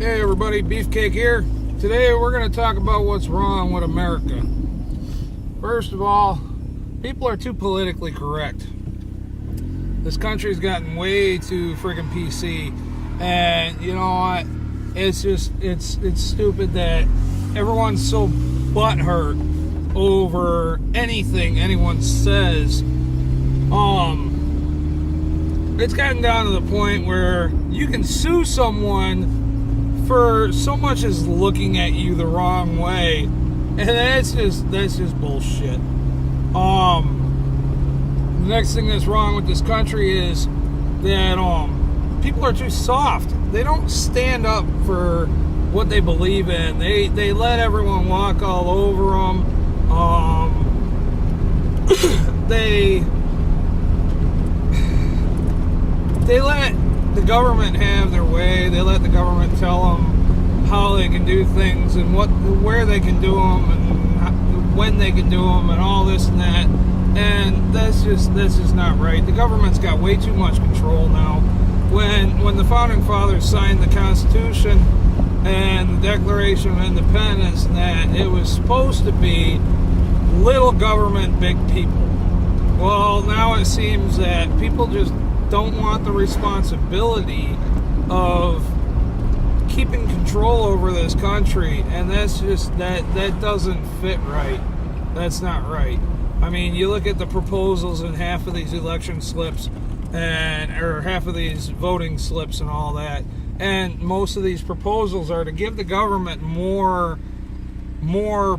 Hey everybody, Beefcake here. Today we're going to talk about what's wrong with America. First of all, people are too politically correct. This country's gotten way too friggin' PC, and you know what? It's stupid that everyone's so butthurt over anything anyone says. It's gotten down to the point where you can sue someone for so much as looking at you the wrong way, and that's just bullshit. The next thing that's wrong with this country is that people are too soft. They don't stand up for what they believe in. They let everyone walk all over them. They let the government have their way. They let the government tell them how they can do things and where they can do them and when they can do them and all this and that. And that's just not right. The government's got way too much control now. When the founding fathers signed the Constitution and the Declaration of Independence, and that it was supposed to be little government, big people. Well, now it seems that people just don't want the responsibility of keeping control over this country, and that's just that doesn't fit right. That's not right. I mean, you look at the proposals in half of these election slips or half of these voting slips and all that, and most of these proposals are to give the government more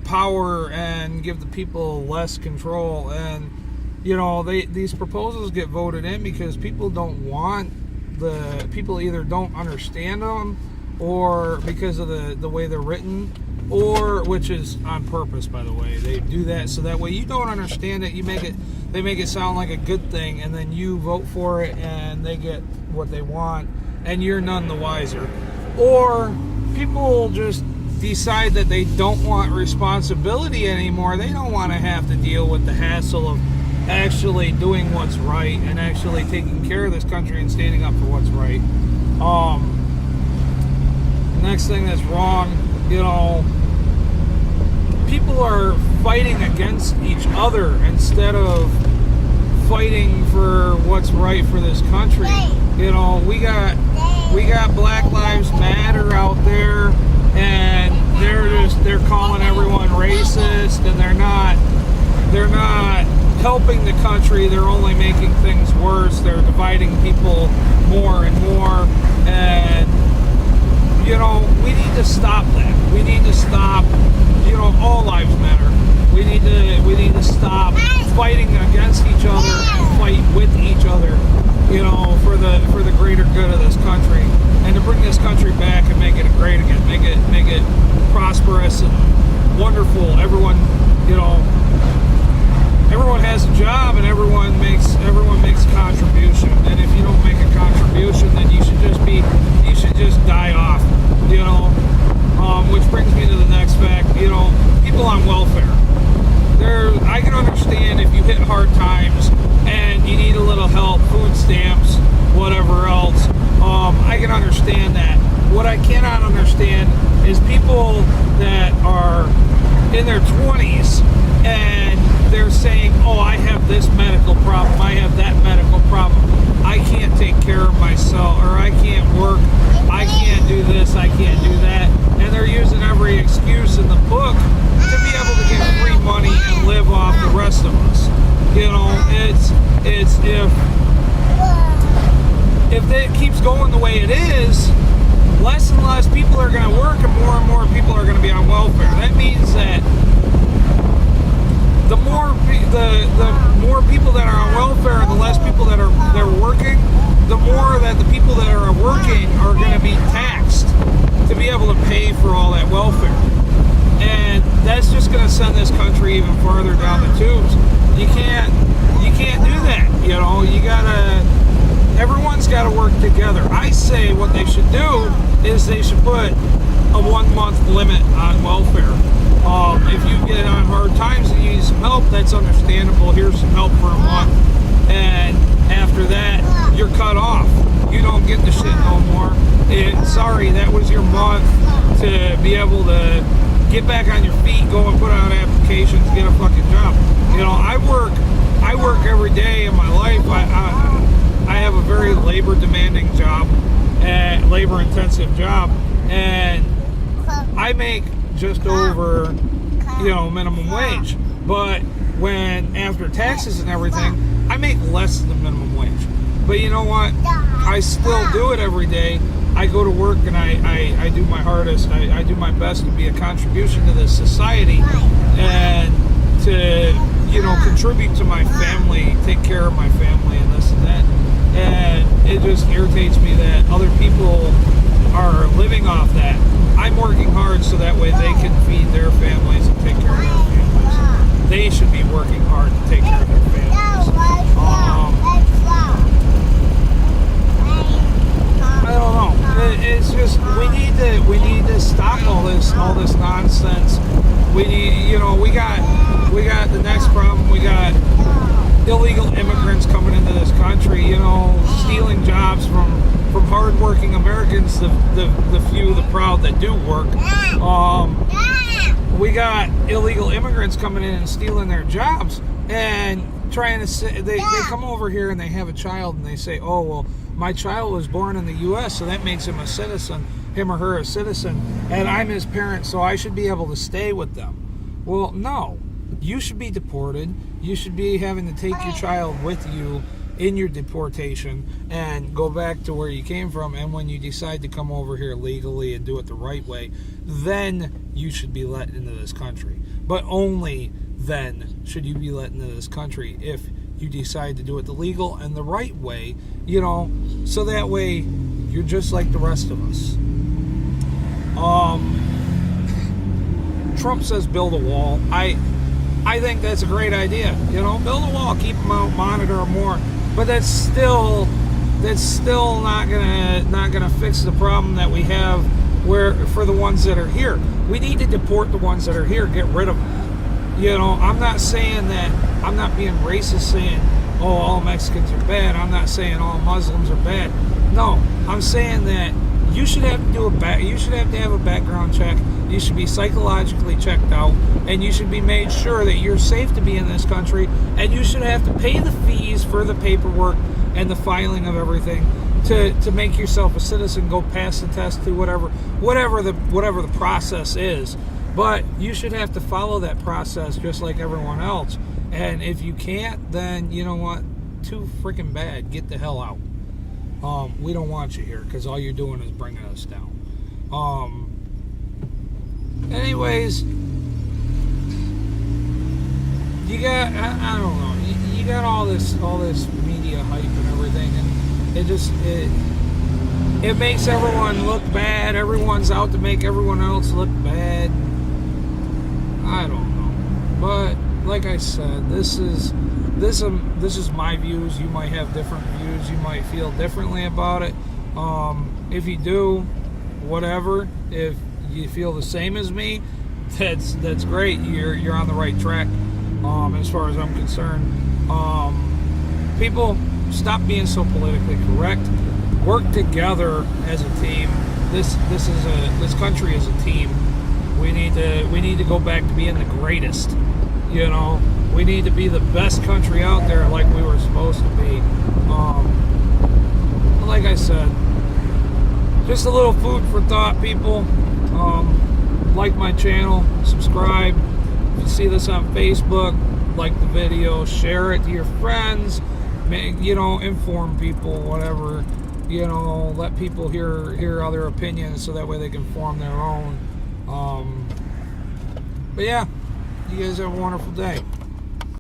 power and give the people less control. And you know, these proposals get voted in because people don't want people either don't understand them, or because of the way they're written, or which is on purpose, by the way. They do that so that way you don't understand it. They make it sound like a good thing, and then you vote for it and they get what they want and you're none the wiser. Or people just decide that they don't want responsibility anymore. They don't want to have to deal with the hassle of actually doing what's right and actually taking care of this country and standing up for what's right. Next thing that's wrong, you know, people are fighting against each other instead of fighting for what's right for this country. You know, we got Black Lives Matter out there, and they're calling everyone racist, and they're not helping the country. They're only making things worse. They're dividing people more and more, and you know, we need to stop that. We need to stop, you know, all lives matter. We need to stop fighting against each other and fight with each other, you know, for the greater good of this country, and to bring this country back and make it great again, make it prosperous and wonderful. Everyone, you know, everyone has a job, and everyone makes a contribution. And if you don't make a contribution, then you should just die off, you know. Which brings me to the next fact. You know, people on welfare. I can understand if you hit hard times and you need a little help, food stamps, whatever else. I can understand that. What I cannot understand is people that are in their 20s and they're saying, oh, I have this medical problem, I have that medical problem, I can't take care of myself, or I can't work, I can't do this, I can't do that, and they're using every excuse in the book to be able to get free money and live off the rest of us. You know, it's if it keeps going the way it is, less and less people are going to work, and more people are going to be on welfare. That means that the more people that are on welfare and the less people that are working, the more that the people that are working are going to be taxed to be able to pay for all that welfare. And that's just going to send this country even farther down the tubes. You can't do that. You know, everyone's got to work together. I say what they should do is they should put a 1 month limit on welfare. If you get on hard times and you need some help, that's understandable. Here's some help for a month, and after that, you're cut off. you don't get the shit no more. Sorry, that was your month to be able to get back on your feet, go and put out applications, get a fucking job. You know, I work every day in my life. I have a very labor demanding job, labor intensive job, and I make just over, minimum wage. But when after taxes and everything, I make less than minimum wage. But you know what? I still do it every day. I go to work and I do my hardest. I do my best to be a contribution to this society and to, contribute to my family, take care of my family and this and that. And it just irritates me that other people are living off that. I'm working hard so that way they can feed their families and take care of their families. They should be working hard to take care of their families. I don't know. It's just we need to stop all this nonsense. We need, we got the next problem. We got illegal immigrants coming into this country, stealing jobs from hardworking Americans, the few, the proud that do work. We got illegal immigrants coming in and stealing their jobs and trying to say, they come over here and they have a child and they say, oh, well, my child was born in the U.S., so that makes him a citizen, him or her a citizen, and I'm his parent, so I should be able to stay with them. Well, no. You should be deported. You should be having to take your child with you in your deportation and go back to where you came from. And when you decide to come over here legally and do it the right way, then you should be let into this country. But only then should you be let into this country if you decide to do it the legal and the right way, so that way you're just like the rest of us. Trump says build a wall. I think that's a great idea. Build a wall, keep them out, monitor them more. But that's still not gonna fix the problem that we have for the ones that are here. We need to deport the ones that are here, get rid of them. I'm not saying that, I'm not being racist saying, oh, all Mexicans are bad. I'm not saying all Muslims are bad. No, I'm saying that you should have to have a background check. You should be psychologically checked out, and you should be made sure that you're safe to be in this country, and you should have to pay the fees for the paperwork and the filing of everything to make yourself a citizen, go pass the test, to whatever the process is. But you should have to follow that process just like everyone else. And if you can't, then you know what? Too freaking bad. Get the hell out. We don't want you here because all you're doing is bringing us down. Anyways, you got, I don't know, you got all this media hype and everything, and it makes everyone look bad. Everyone's out to make everyone else look bad. I don't know, but like I said, this is my views. You might have different views. You might feel differently about it. If you do, whatever. If you feel the same as me, that's great. You're on the right track. As far as I'm concerned, people, stop being so politically correct. Work together as a team. This country is a team. We need to go back to being the greatest. We need to be the best country out there, like we were supposed to be. Like I said, just a little food for thought, people. Like my channel, subscribe. If you see this on Facebook, like the video, share it to your friends. Inform people, whatever. Let people hear other opinions so that way they can form their own. But yeah, you guys have a wonderful day.